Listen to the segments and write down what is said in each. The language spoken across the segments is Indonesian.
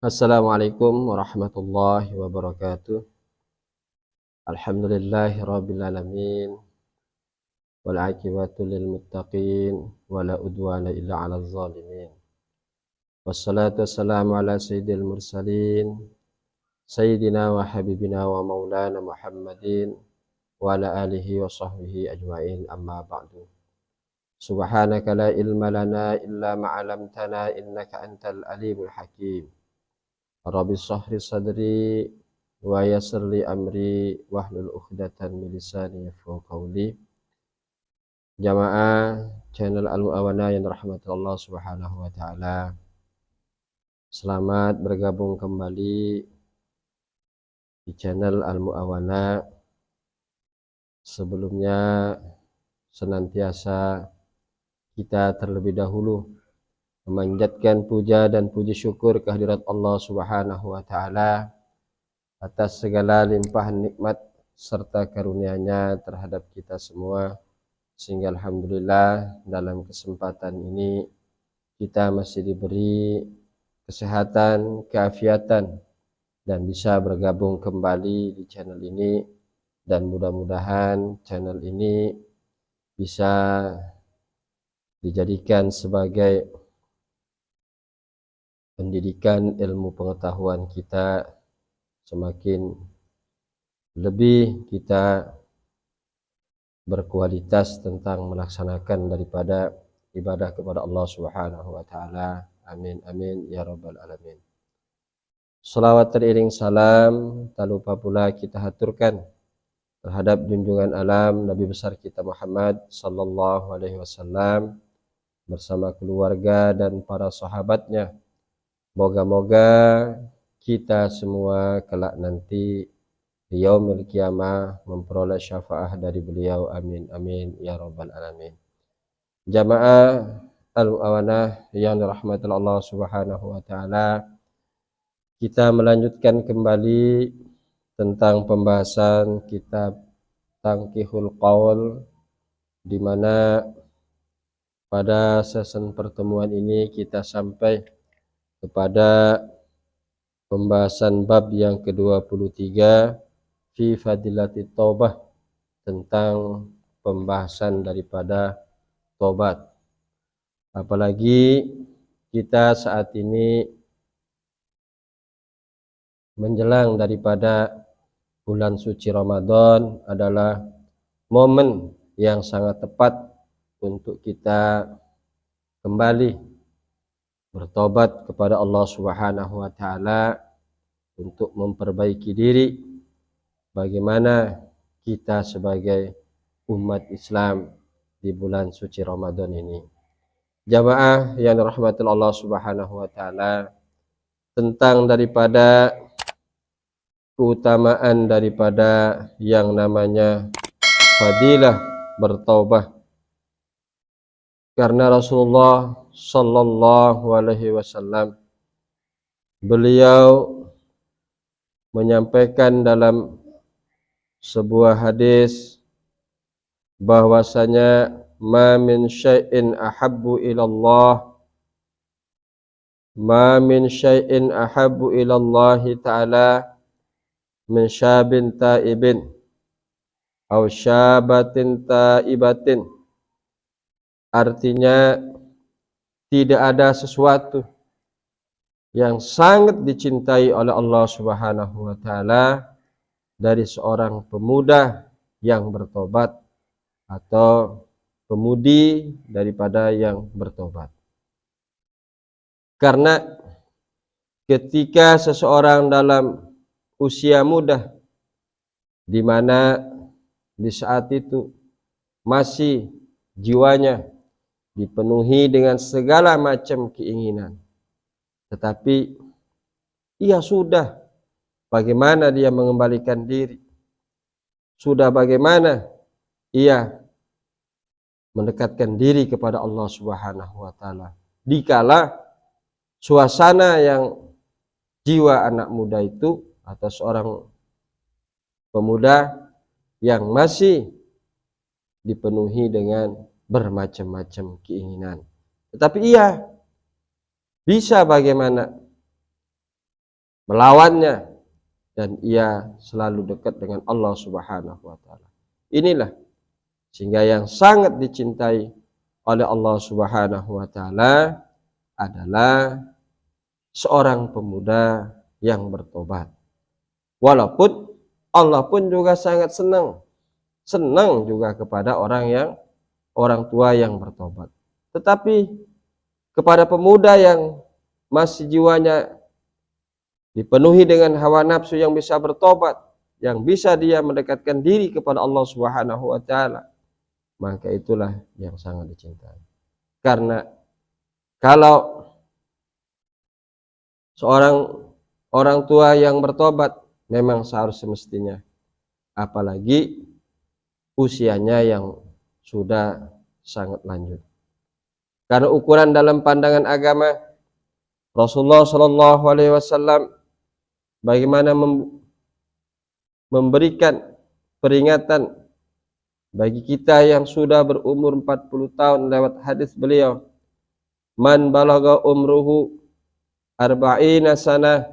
Assalamualaikum warahmatullahi wabarakatuh. Alhamdulillahi rabbil alamin wal aqibatu lil muttaqin wala udwana illa 'alal zalimin. Wassalatu wassalamu ala sayyidil mursalin sayyidina wa habibina wa maulana Muhammadin wa ala alihi wa sahbihi ajma'in amma ba'du. Subhanaka la ilma lana illa ma 'allamtana innaka antal alimul hakim. Rabbi shrah li sadri wa yassir li amri wahlul 'uqdatam min lisani yafqahu qawli. Jamaah channel Al-Mu'awana yang dirahmati Allah Subhanahu wa taala. Selamat bergabung kembali di channel Al-Mu'awana. Sebelumnya senantiasa kita terlebih dahulu memanjatkan puja dan puji syukur kehadirat Allah Subhanahu wa taala atas segala limpahan nikmat serta karunia-Nya terhadap kita semua, sehingga alhamdulillah dalam kesempatan ini kita masih diberi kesehatan, keafiatan dan bisa bergabung kembali di channel ini, dan mudah-mudahan channel ini bisa dijadikan sebagai pendidikan ilmu pengetahuan kita, semakin lebih kita berkualitas tentang melaksanakan daripada ibadah kepada Allah Subhanahu wa taala. Amin amin ya rabbal alamin. Salawat teriring salam tak lupa pula kita haturkan terhadap junjungan alam Nabi besar kita Muhammad sallallahu alaihi wasallam bersama keluarga dan para sahabatnya. Moga-moga kita semua kelak nanti di yaumil qiyamah memperoleh syafaah dari beliau. Amin amin ya rabbal alamin. Jamaah Al-Mu'awanah yang dirahmati Allah Subhanahu wa taala, kita melanjutkan kembali tentang pembahasan kitab Tanqihul Qaul, di mana pada season pertemuan ini kita sampai kepada pembahasan bab yang ke-23 fi fadilati taubah, tentang pembahasan daripada tobat. Apalagi kita saat ini menjelang daripada bulan suci Ramadan, adalah momen yang sangat tepat untuk kita kembali bertobat kepada Allah Subhanahu wa taala untuk memperbaiki diri, bagaimana kita sebagai umat Islam di bulan suci Ramadan ini. Jamaah yang dirahmati Allah Subhanahu wa taala, tentang daripada keutamaan daripada yang namanya fadilah bertaubah, karena Rasulullah sallallahu alaihi wasallam beliau menyampaikan dalam sebuah hadis bahwasanya ma min syai'in ahabbu ilallah ta'ala min syabin taibin aw syabatin taibatin. Artinya, tidak ada sesuatu yang sangat dicintai oleh Allah Subhanahu wa taala dari seorang pemuda yang bertobat atau pemudi daripada yang bertobat. Karena ketika seseorang dalam usia muda, di mana di saat itu masih jiwanya dipenuhi dengan segala macam keinginan, tetapi ia sudah bagaimana dia mengembalikan diri, sudah bagaimana ia mendekatkan diri kepada Allah Subhanahu wa taala, dikala suasana yang jiwa anak muda itu atau seorang pemuda yang masih dipenuhi dengan bermacam-macam keinginan, tetapi ia bisa bagaimana melawannya, dan ia selalu dekat dengan Allah Subhanahu wa taala. Inilah sehingga yang sangat dicintai oleh Allah Subhanahu wa taala adalah seorang pemuda yang bertobat. Walaupun Allah pun juga sangat senang juga kepada orang tua yang bertobat. Tetapi kepada pemuda yang masih jiwanya dipenuhi dengan hawa nafsu yang bisa bertobat, yang bisa dia mendekatkan diri kepada Allah Subhanahu wa taala, maka itulah yang sangat dicintai. Karena kalau seorang orang tua yang bertobat memang seharusnya semestinya, apalagi usianya yang sudah sangat lanjut. Karena ukuran dalam pandangan agama Rasulullah Shallallahu Alaihi Wasallam bagaimana memberikan peringatan bagi kita yang sudah berumur 40 tahun lewat hadis beliau, man balagha umruhu arba'ina sanah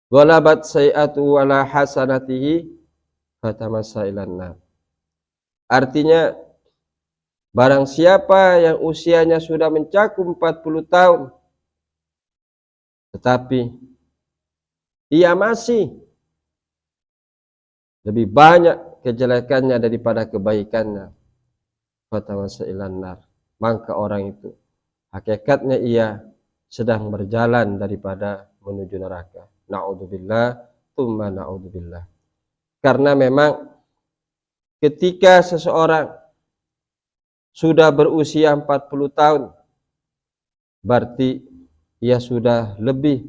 ghalabat sayi'atu wala hasanatihi fatamassa ilan nar. Artinya, barang siapa yang usianya sudah mencakup 40 tahun tetapi ia masih lebih banyak kejelekannya daripada kebaikannya, fatamassa ilan nar, maka orang itu hakikatnya ia sedang berjalan daripada menuju neraka. Na'udzubillah, tsumma na'udzubillah. Karena memang ketika seseorang sudah berusia 40 tahun, berarti ia sudah lebih,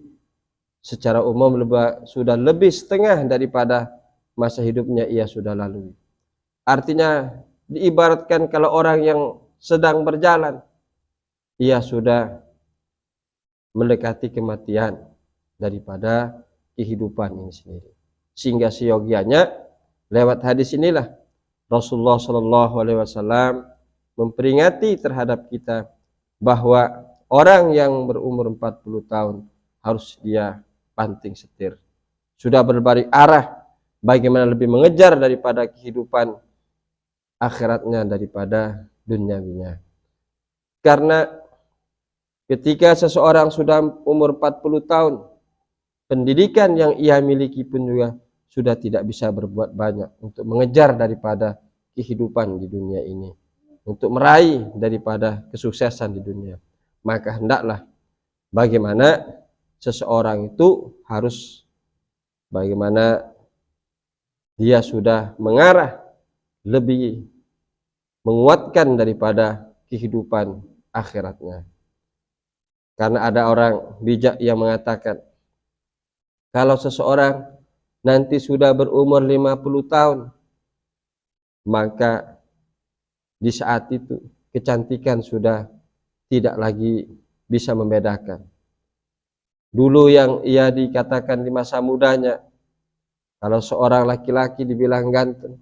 secara umum sudah lebih setengah daripada masa hidupnya ia sudah lalui. Artinya diibaratkan kalau orang yang sedang berjalan, ia sudah mendekati kematian daripada kehidupan ini sendiri. Sehingga seyogianya lewat hadis inilah Rasulullah Shallallahu Alaihi Wasallam memperingati terhadap kita bahwa orang yang berumur 40 tahun harus dia banting setir, sudah berbalik arah bagaimana lebih mengejar daripada kehidupan akhiratnya daripada duniawinya. Karena ketika seseorang sudah umur 40 tahun, pendidikan yang ia miliki pun juga sudah tidak bisa berbuat banyak untuk mengejar daripada kehidupan di dunia ini, untuk meraih daripada kesuksesan di dunia. Maka hendaklah bagaimana seseorang itu harus bagaimana dia sudah mengarah lebih menguatkan daripada kehidupan akhiratnya. Karena ada orang bijak yang mengatakan, kalau seseorang nanti sudah berumur 50 tahun, maka di saat itu kecantikan sudah tidak lagi bisa membedakan. Dulu yang ia dikatakan di masa mudanya, kalau seorang laki-laki dibilang ganteng,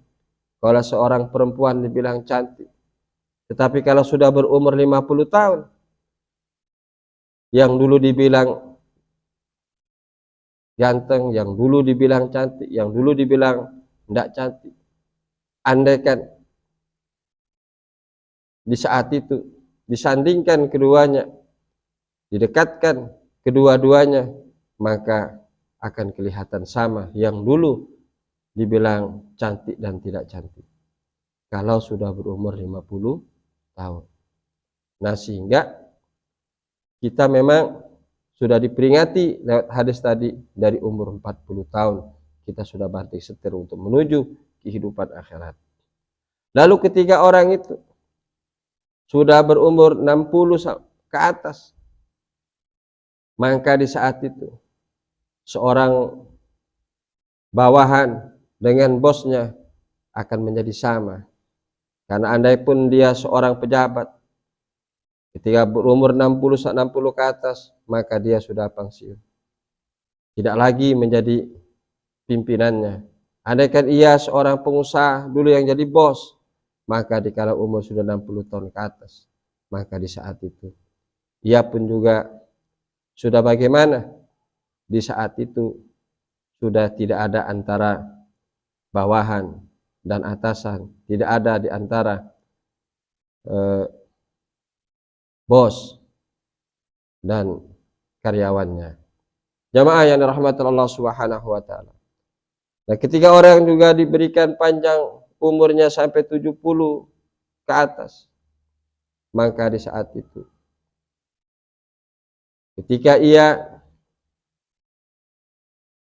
kalau seorang perempuan dibilang cantik. Tetapi kalau sudah berumur 50 tahun, yang dulu dibilang ganteng, yang dulu dibilang cantik, yang dulu dibilang tidak cantik, andaikan di saat itu disandingkan keduanya, didekatkan kedua-duanya, maka akan kelihatan sama yang dulu dibilang cantik dan tidak cantik kalau sudah berumur 50 tahun. Nah, sehingga kita memang sudah diperingati lewat hadis tadi, dari umur 40 tahun kita sudah banting setir untuk menuju kehidupan akhirat. Lalu ketika orang itu sudah berumur 60 ke atas, maka di saat itu seorang bawahan dengan bosnya akan menjadi sama. Karena andai pun dia seorang pejabat, ketika berumur 60 ke atas, maka dia sudah pensiun, tidak lagi menjadi pimpinannya. Andaikan ia seorang pengusaha dulu yang jadi bos, maka dikala umur sudah 60 tahun ke atas, maka di saat itu ia pun juga sudah bagaimana? Di saat itu sudah tidak ada antara bawahan dan atasan, tidak ada di antara bos dan karyawannya. Jamaah yang dirahmati Allah Subhanahu wa taala. Nah, ketika orang juga diberikan panjang umurnya sampai 70 ke atas, maka di saat itu ketika ia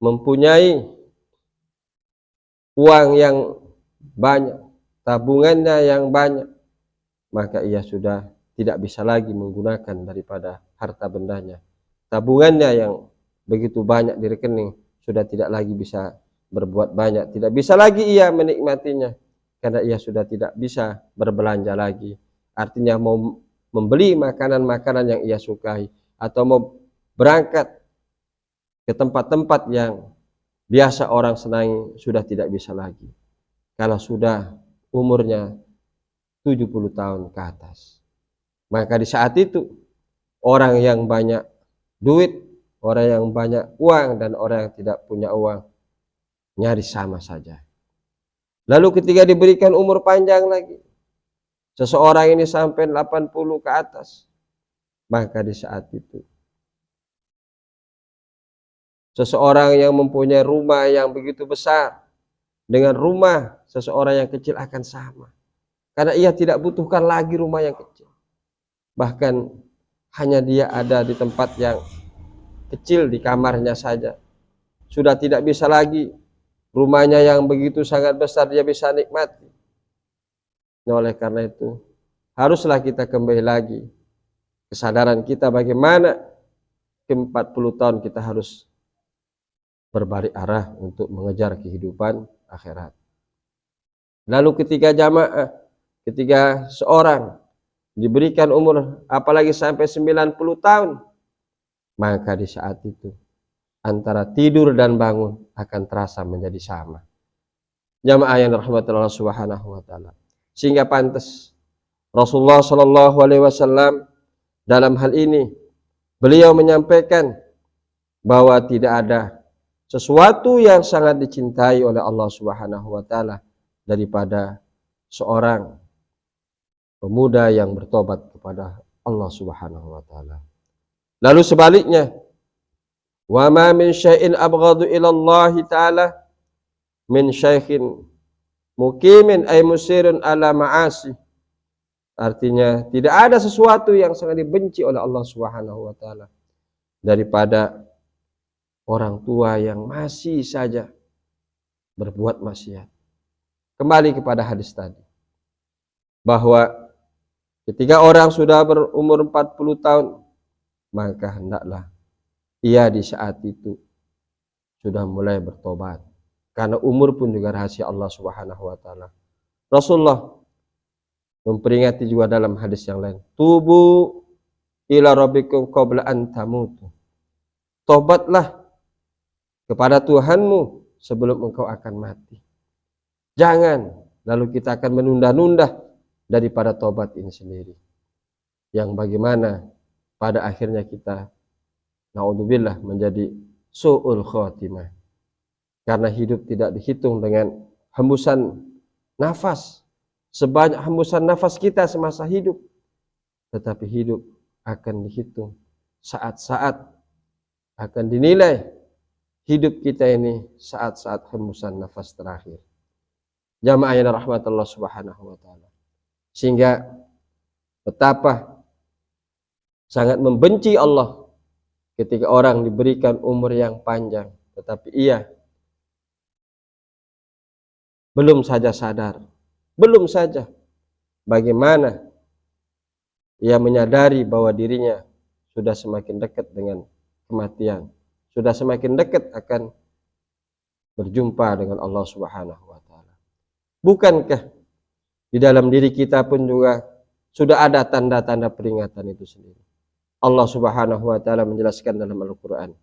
mempunyai uang yang banyak, tabungannya yang banyak, maka ia sudah tidak bisa lagi menggunakan daripada harta bendanya. Tabungannya yang begitu banyak di rekening sudah tidak lagi bisa berbuat banyak, tidak bisa lagi ia menikmatinya karena ia sudah tidak bisa berbelanja lagi. Artinya mau membeli makanan-makanan yang ia sukai atau mau berangkat ke tempat-tempat yang biasa orang senangi sudah tidak bisa lagi kalau sudah umurnya 70 tahun ke atas. Maka di saat itu orang yang banyak duit, orang yang banyak uang dan orang yang tidak punya uang nyaris sama saja. Lalu ketika diberikan umur panjang lagi, seseorang ini sampai 80 ke atas, maka di saat itu seseorang yang mempunyai rumah yang begitu besar dengan rumah seseorang yang kecil akan sama. Karena ia tidak butuhkan lagi rumah yang kecil. Bahkan hanya dia ada di tempat yang kecil di kamarnya saja. Sudah tidak bisa lagi rumahnya yang begitu sangat besar dia bisa nikmati. Nah, oleh karena itu haruslah kita kembali lagi kesadaran kita bagaimana ke 40 tahun kita harus berbalik arah untuk mengejar kehidupan akhirat. Lalu ketika jamaah, ketika seorang diberikan umur apalagi sampai 90 tahun, maka di saat itu antara tidur dan bangun akan terasa menjadi sama. Jamaah yang dirahmati Allah Subhanahu wa taala. Sehingga pantas Rasulullah sallallahu alaihi wasallam dalam hal ini beliau menyampaikan bahwa tidak ada sesuatu yang sangat dicintai oleh Allah Subhanahu wa taala daripada seorang pemuda yang bertobat kepada Allah Subhanahu wa taala. Lalu sebaliknya, wa ma min syai'in abghadu ila Allah taala min syaikhin muqimin ay musirun ala ma'asi. Artinya tidak ada sesuatu yang sangat dibenci oleh Allah Subhanahu wa taala daripada orang tua yang masih saja berbuat maksiat. Kembali kepada hadis tadi, bahwa ketika orang sudah berumur 40 tahun, maka hendaklah ia di saat itu sudah mulai bertobat. Karena umur pun juga rahasia Allah Subhanahu wa taala. Rasulullah memperingati juga dalam hadis yang lain, tubu ila rabbikum qabla an tamutu. Tobatlah kepada Tuhanmu sebelum engkau akan mati. Jangan lalu kita akan menunda-nunda daripada tobat ini sendiri, yang bagaimana pada akhirnya kita naudzubillah menjadi su'ul khotimah, karena hidup tidak dihitung dengan hembusan nafas sebanyak hembusan nafas kita semasa hidup, tetapi hidup akan dihitung saat-saat, akan dinilai hidup kita ini saat-saat hembusan nafas terakhir. Jamaah yang rahmat Allah Subhanahu wa taala. Sehingga betapa sangat membenci Allah ketika orang diberikan umur yang panjang tetapi ia belum saja sadar, belum saja bagaimana ia menyadari bahwa dirinya sudah semakin dekat dengan kematian, sudah semakin dekat akan berjumpa dengan Allah Subhanahu wa taala. Bukankah di dalam diri kita pun juga sudah ada tanda-tanda peringatan itu sendiri? Allah Subhanahu wa taala menjelaskan dalam Al-Qur'an,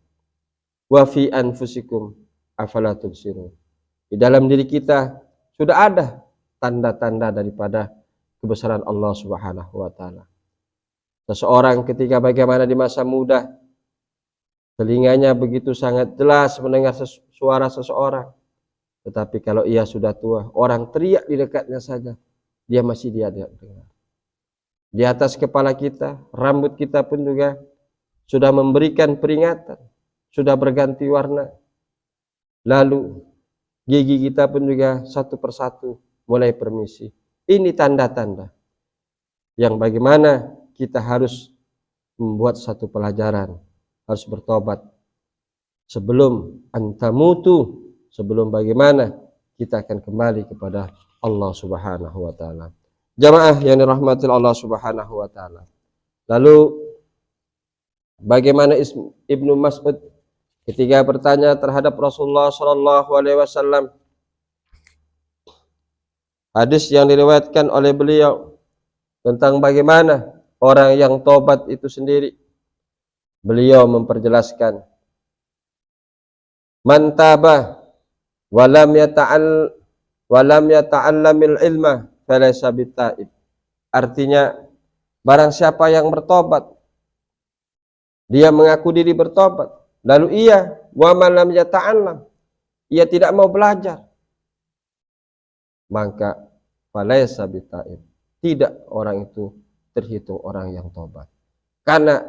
wa fi anfusikum afala tubsirun. Di dalam diri kita sudah ada tanda-tanda daripada kebesaran Allah Subhanahu wa taala. Seseorang ketika bagaimana di masa muda telinganya begitu sangat jelas mendengar suara seseorang. Tetapi kalau ia sudah tua, orang teriak di dekatnya saja, dia masih dengar. Di atas kepala kita, rambut kita pun juga sudah memberikan peringatan, sudah berganti warna. Lalu gigi kita pun juga satu persatu mulai permisi. Ini tanda-tanda yang bagaimana kita harus membuat satu pelajaran, harus bertobat sebelum antamutu, sebelum bagaimana kita akan kembali kepada Allah Subhanahu wa taala. Jamaah yang dirahmati Allah Subhanahu wa taala. Lalu bagaimana Ibnu Mas'ud ketika bertanya terhadap Rasulullah sallallahu alaihi wasallam, hadis yang diriwayatkan oleh beliau tentang bagaimana orang yang tobat itu sendiri. Beliau memperjelaskan, man taba walam yata'allamil ilma falaysa bittaib. Artinya, barang siapa yang bertobat, dia mengaku diri bertobat, lalu ia wa man lam yata'allam, ia tidak mau belajar, maka falaysa bittaib, tidak orang itu terhitung orang yang tobat. Karena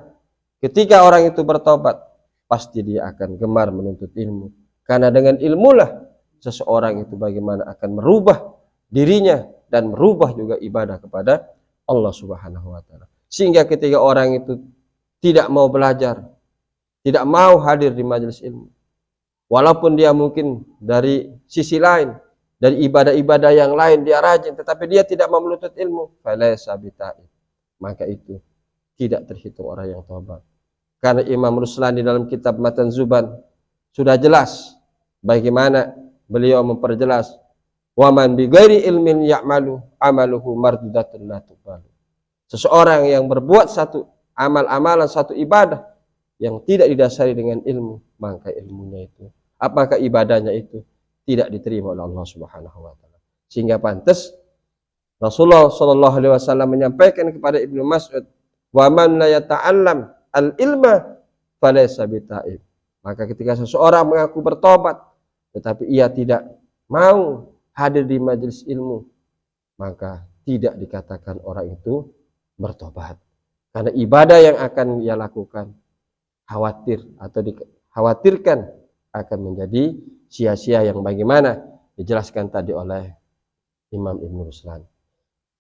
ketika orang itu bertobat, pasti dia akan gemar menuntut ilmu. Karena dengan ilmulah seseorang itu bagaimana akan merubah dirinya dan merubah juga ibadah kepada Allah Subhanahu wa taala. Sehingga ketika orang itu tidak mau belajar, tidak mau hadir di majelis ilmu, walaupun dia mungkin dari sisi lain, dari ibadah-ibadah yang lain dia rajin, tetapi dia tidak mau menuntut ilmu, falaysa bittaib, maka itu tidak terhitung orang yang tobat. Karena Imam Ruslani dalam kitab Matan Zuban sudah jelas bagaimana beliau memperjelas, waman bi ghairi ilmin ya'malu amaluhu mardudatun la tuqbalu. Seseorang yang berbuat satu amal-amalan, satu ibadah yang tidak didasari dengan ilmu, maka ilmunya itu, apakah ibadahnya itu tidak diterima oleh Allah Subhanahu wa taala. Sehingga pantas Rasulullah sallallahu alaihi wasallam menyampaikan kepada Ibnu Mas'ud, wa man la yata'allam al-ilma falaysa bittaib. Maka ketika seseorang mengaku bertobat tetapi ia tidak mau hadir di majelis ilmu, maka tidak dikatakan orang itu bertobat. Karena ibadah yang akan ia lakukan khawatir atau dikhawatirkan akan menjadi sia-sia, yang bagaimana dijelaskan tadi oleh Imam Ibnu Ruslan.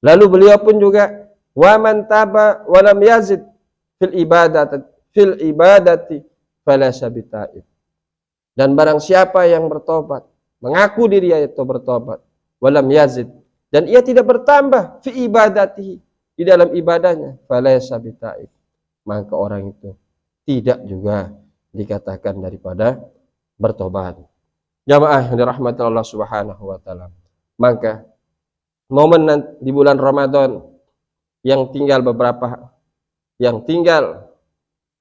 Lalu beliau pun juga wa man taba wa lam yazid fil ibadati falaysa bittaib. Dan barang siapa yang bertobat, mengaku diri itu bertobat, walam yazid, dan ia tidak bertambah fi ibadatihi, di dalam ibadahnya, falaysa bittaib, maka orang itu tidak juga dikatakan daripada bertobat. Jamaah yang dirahmati Allah Subhanahu wa taala. Maka momen di bulan Ramadan yang tinggal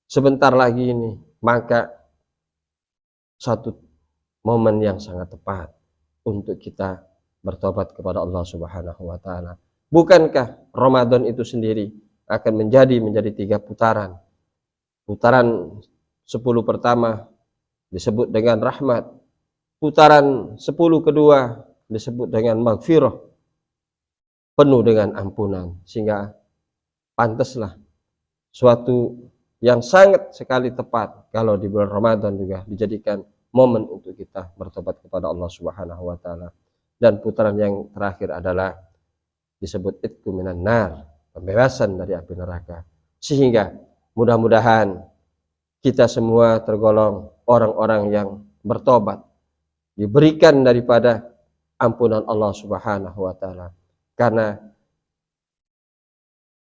sebentar lagi ini, maka satu momen yang sangat tepat untuk kita bertobat kepada Allah Subhanahu wa taala. Bukankah Ramadan itu sendiri akan menjadi 3 putaran? Putaran 10 pertama disebut dengan rahmat, putaran 10 kedua disebut dengan maghfirah, penuh dengan ampunan. Sehingga pantaslah suatu yang sangat sekali tepat kalau di bulan Ramadan juga dijadikan momen untuk kita bertobat kepada Allah Subhanahu wa taala. Dan putaran yang terakhir adalah disebut itqu minan nar, pembebasan dari api neraka. Sehingga mudah-mudahan kita semua tergolong orang-orang yang bertobat, diberikan daripada ampunan Allah Subhanahu wa taala. Karena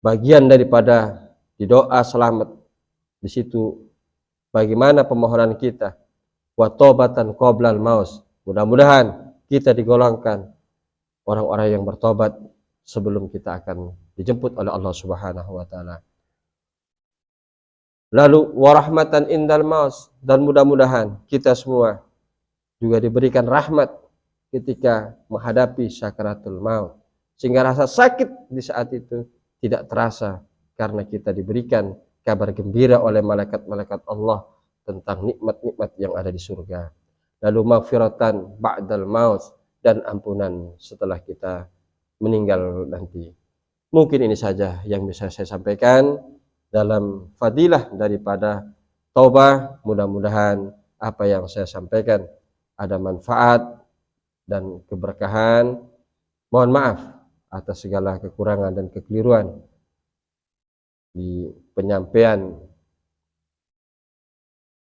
bagian daripada di doa selamat di situ bagaimana pemohonan kita, wa taubatan qoblal maut. Mudah-mudahan kita digolongkan orang-orang yang bertobat sebelum kita akan dijemput oleh Allah Subhanahu wa taala. Lalu warahmatan indal maut, dan mudah-mudahan kita semua juga diberikan rahmat ketika menghadapi sakaratul maut, sehingga rasa sakit di saat itu tidak terasa karena kita diberikan kabar gembira oleh malaikat-malaikat Allah tentang nikmat-nikmat yang ada di surga. Lalu maghfiratan ba'dal maut, dan ampunan setelah kita meninggal nanti. Mungkin ini saja yang bisa saya sampaikan dalam fadilah daripada taubah. Mudah-mudahan apa yang saya sampaikan ada manfaat dan keberkahan. Mohon maaf atas segala kekurangan dan kekeliruan di penyampaian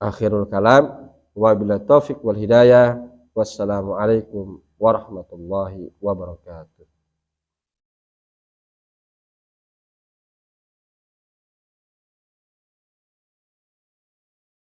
akhirul kalam. Wabillahi taufik wal hidayah. Wassalamualaikum warahmatullahi wabarakatuh.